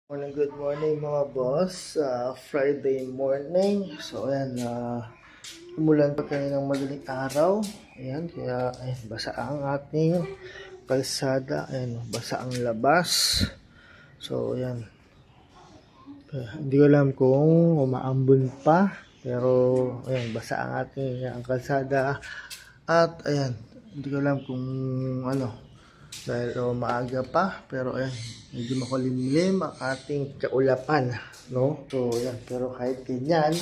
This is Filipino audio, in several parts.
Good morning mga boss. Friday morning. So ayan, umulan pa kaninang madaling araw. Ayan, kaya ayan, basa ang ating kalsada. Ayan, basa ang labas. So ayan. Hindi ko alam kung umaambon pa. Pero ayan, basa ang ating kalsada. At ayan, hindi ko alam kung ano. Dahil maaga pa, pero ayan, medyo makulimlim ang ating kaulapan, no? So, yan, pero kahit ganyan,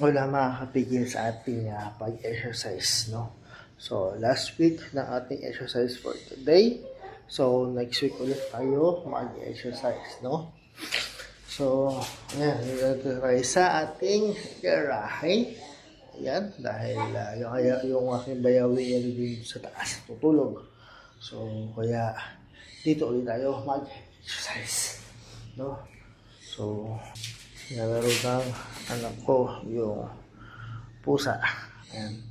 wala makakapigil sa ating pag-exercise, no? So, last week na ating exercise for today. So, next week ulit tayo mag-exercise, no? So, ayan, nilagay sa ating garahe. Ayan, dahil yung aking bayawi yan din sa taas tutulog. So, kaya dito ulit tayo mag-exercise, no? So, nalaro ng anak ko yung pusa. Ayan.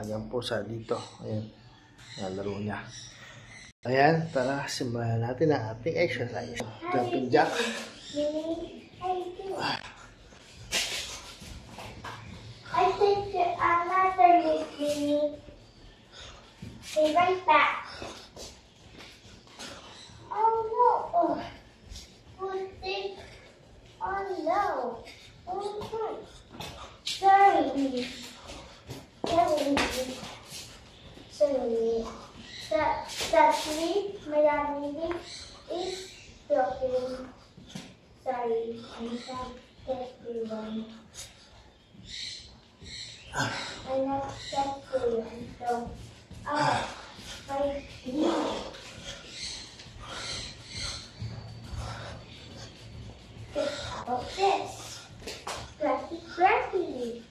Yung pusa dito. Ayan, nalaro niya. Ayan, tara, simulan natin ang ating exercise. Jumping jack. I think another Minnie. Be right back. Oh no! Oh no! Oh no! Sorry. That tree, Miami is broken. Sorry, I'm not everyone. I'm not everyone, so my how about this? Scratchy.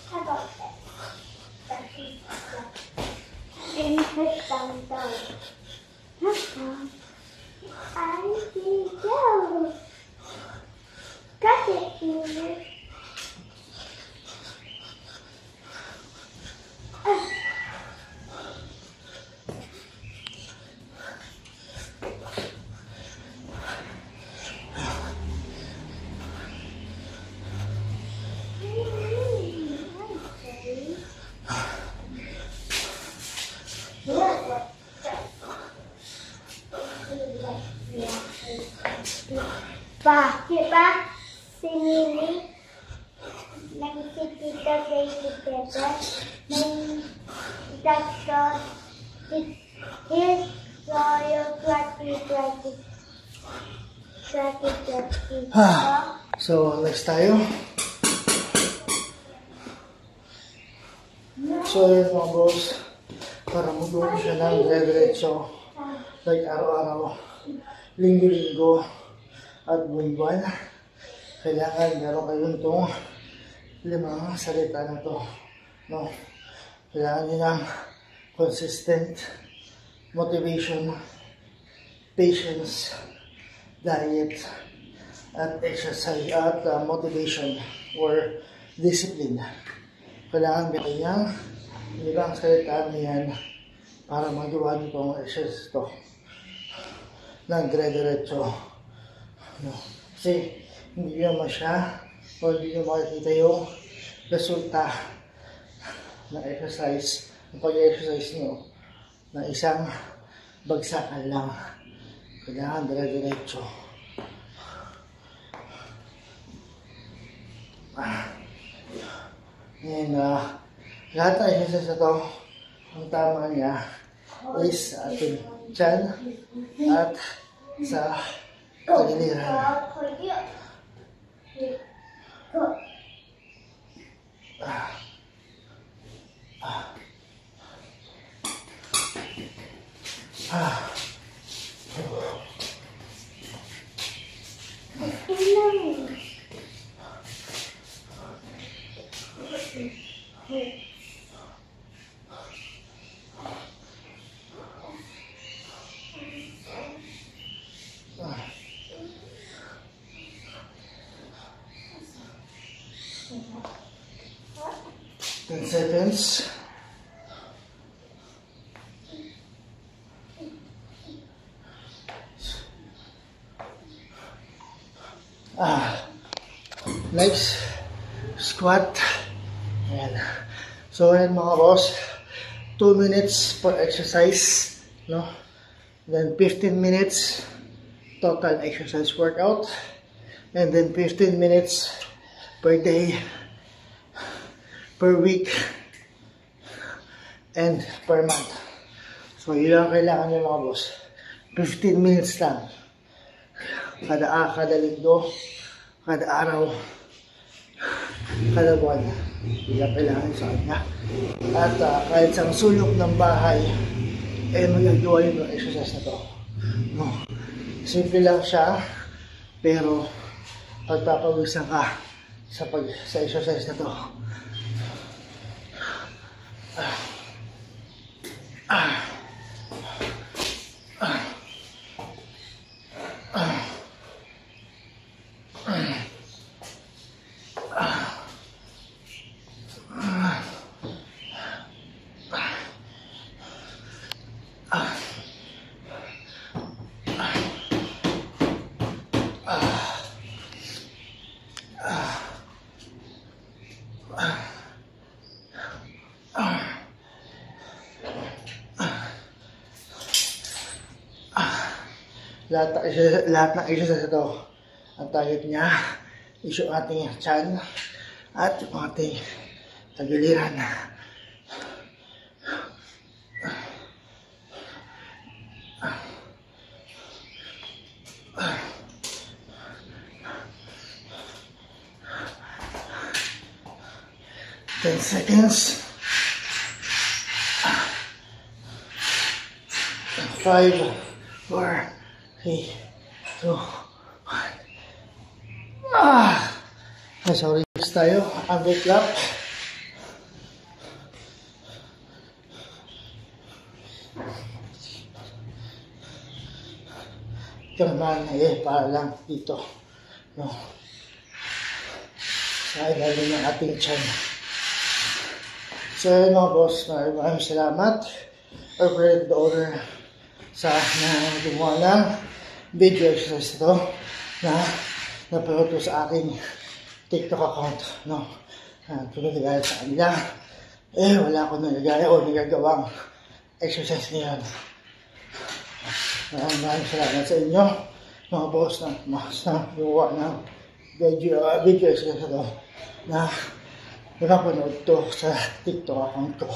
How about this? And put down. I see go. Got it here. Bakit ba si Mimi nakikita kayo together? May doctor is royal Scratchy. So, next tayo. So, yun mga boss, para mag-uwi siya ng dire-diretso, like araw-araw, linggo-linggo, at buwan-buwan, kailangan meron kayong itong limang salita na to, no? Kailangan nyo ng consistent motivation, patience, diet, at exercise, at motivation or discipline. Kailangan meron niyang limang salita na yan para magawa nyo itong exercise to ng dire-diretso. No. Kasi hindi naman siya o hindi nyo makikita yung resulta ng exercise, ng pag-exercise nyo na isang bagsakan lang. Kailangan dire-diretso. And lahat ng exercise na ito, ang tama niya is ating tiyan at sa tagiliran. seconds. Next, squat. Ayan. So, ayan mga boss, 2 minutes per exercise, no? Then 15 minutes total exercise workout, and then 15 minutes per day, per week, and per month. So, yun lang kailangan nyo mga boss. 15 minutes lang. Kada linggo, kada araw, kada buwan. Hindi lang kailangan sa kanya. At kahit sa sulok ng bahay, magagawa yun yung exercise na to. No. Simple lang siya, pero pagpapawisan ka sa exercise na to. Lahat ng exercise ito, ang target niya is yung ating tiyan at yung ating tagiliran. Ten seconds. 5, 4, 3, 2, 1. Sorry, tayo. Underclap. Ito naman, para lang dito. No. Sa ilalim ng ating tiyan. So, yun mga boss, maraming salamat. Appreciate the order sa gumawa ng video exercise ito na napanood ko sa aking TikTok account, no? Pinagagaya sa kanila, wala akong nagagaya o nagagawang exercise ngayon. Maraming salamat sa inyo, mga boss, na gumawa ng video exercise ito na napanood to sa TikTok account ko.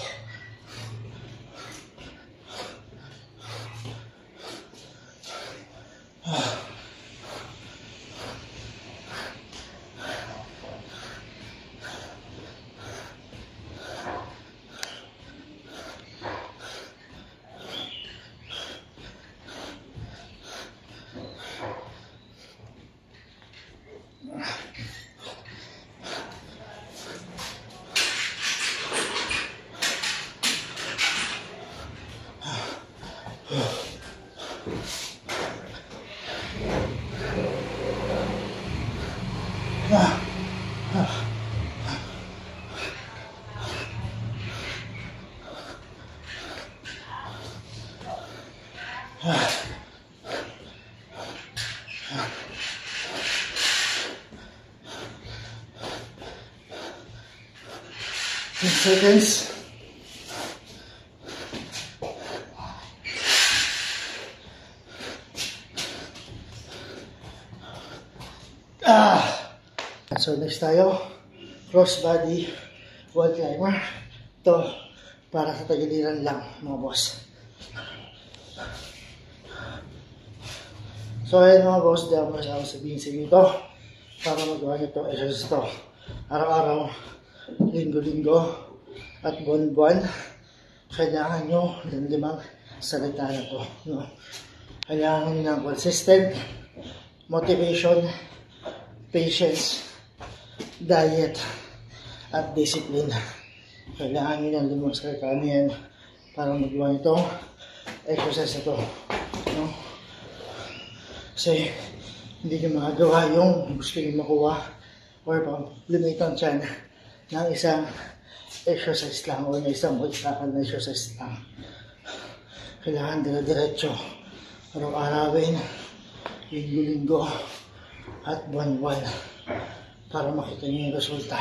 Seconds. So next tayo, cross body wall climber. Ito para sa tagiliran lang mga boss. So ayan mga boss, di ako masyadong sabihin sa dito para magawa nyo ito exercise ito araw-araw, linggo-linggo at buwan-buwan. Kailangan nyo ng 5 salita na ito, no? Kailangan nyo ng consistent motivation, patience, diet, at discipline. Kailangan nyo ng 5 salita na yan para magawa nyo itong exercise ito, no? Kasi hindi nyo magagawa yung gusto nyo makuha or pang limitan dyan ng isang exercise lang o na isang exercise lang. Kailangan dire-diretso. Araw-arawin, linggo-linggo, at buwan-buwan para makita niyo yung resulta.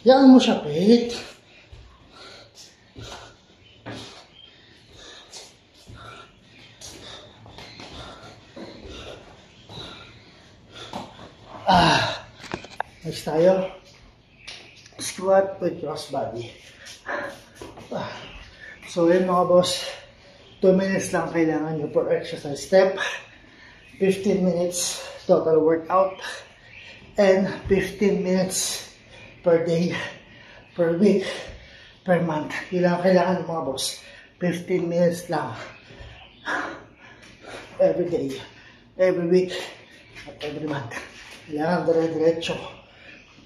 Yan mo siya, Pete. Next tayo. Squat with cross body. So yun mga boss, 2 minutes lang kailangan nyo per exercise step. 15 minutes total workout. And 15 minutes per day, per week, per month. Yun lang kailangan ng mga boss. 15 minutes lang. Every day, every week, at every month. Kailangan dire-diretso.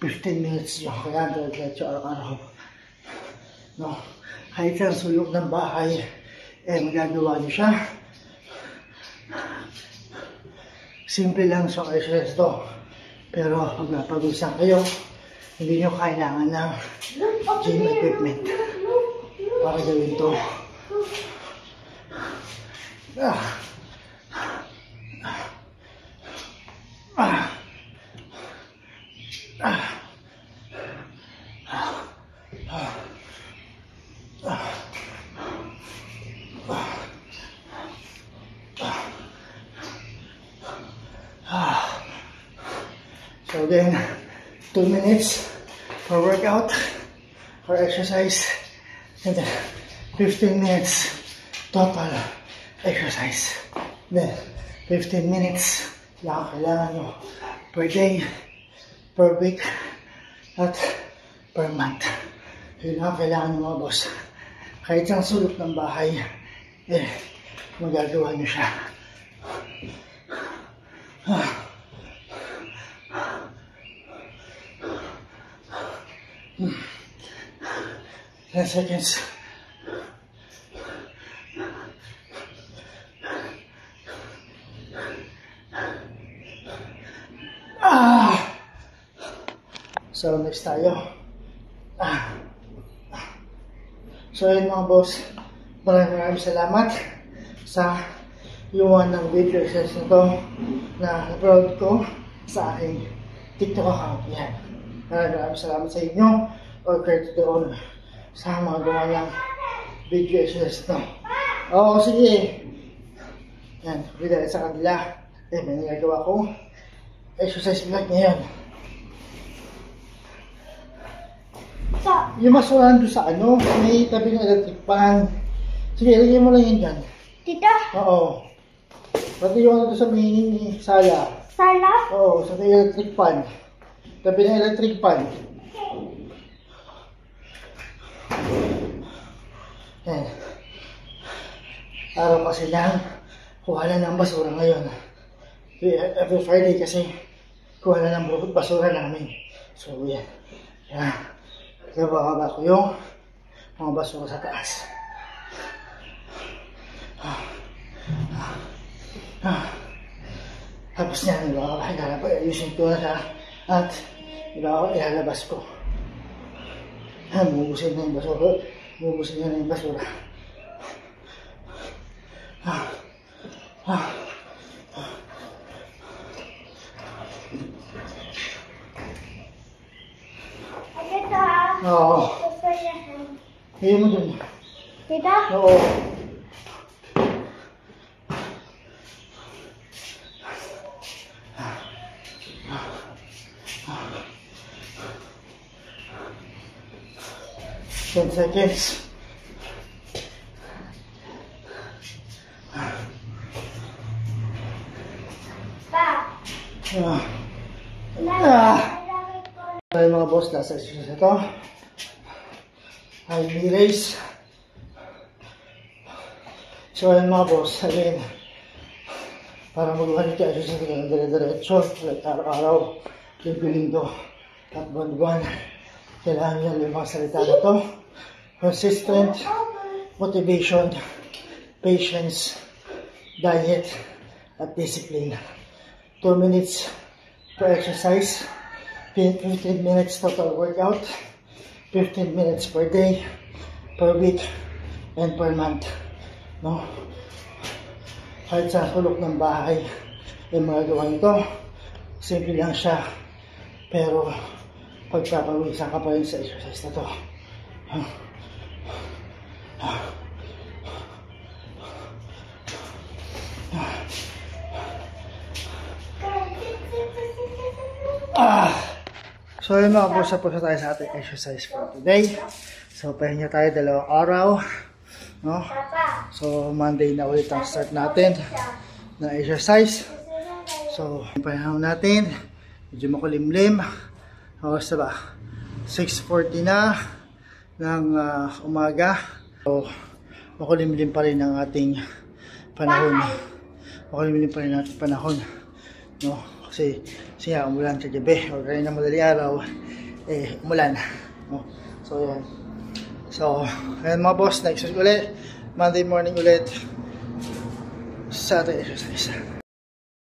15 minutes yun. Kailangan dire-diretso araw-araw. No? Kahit sa sulok ng bahay, magagawa niyo siya. Simple lang sa exercise to. Pero pag napagusan kayo, hindi nyo kailangan ng gym equipment para gawin ito. So again, 2 minutes for workout, for exercise, and then 15 minutes total exercise. Then 15 minutes lang kailangan nyo per day, per week, at per month. Yun lang kailangan nyo mga boss. Kahit sa sulok ng bahay, magagawa nyo siya. 10 seconds. So next tayo. So yun mga boss, maraming salamat sa iwan ng video session na to na upload ko sa aking TikTok account. Yan. Maraming salamat sa inyo. Or credit doon sa mga gawa ng video exercise to. Oo, sige. Yan, dahil sa kanila, may nagagawa ko exercise vlog ngayon. Yung masurahan doon sa ano, may tabi ng electric fan. Sige, ilagay mo lang yun dyan. Dito? Oo. Pati yung ano sa may sala. Sala? Oo, sa may electric fan. Tabi ng electric fan. Yan. Araw kasi lang, kuha na ng basura ngayon. Every Friday kasi, kuha na ng basura namin. So, yan. Yan. Nabababa ko yung mga basura sa taas. Tapos niyan, ilalabas ko na siya at ilalabas ko. Bubusin na yung basura. Bubusin na yung basura. Dito ha? Oo. Hiyo mo dun. Dito? Oo. 10 seconds. Pa. Ayun mga boss, last exercise ito. High knee raise. So ayun mga boss, again, para magawa nito exercise ito ng dire-diretso, like araw-araw, linggo-linggo, at buwan-buwan, kailangan nyo yung mga salita na ito. Consistent, motivation, patience, diet, at discipline. 2 minutes per exercise, 15 minutes total workout, 15 minutes per day, per week, and per month. No? Kahit sa sulok ng bahay, yung mga gawa nito, simple lang siya, pero pagpapawisan ka pa rin sa exercise na to. So yun mga boss, tapos na tayo sa ating exercise for today. So pahinga tayo 2 araw, no? So Monday na ulit ang start natin na exercise. So pahinga natin, medyo makulimlim. Oras na ba? 6:40 na ng umaga. So makulimlim pa rin ang ating panahon. Makulimlim pa rin ang ating panahon, no? Kasi siya umulan sa gabi o kanina madali araw, umulan, no? So yan. So ayan mga boss, next week ulit, Monday morning ulit sa ating exercise.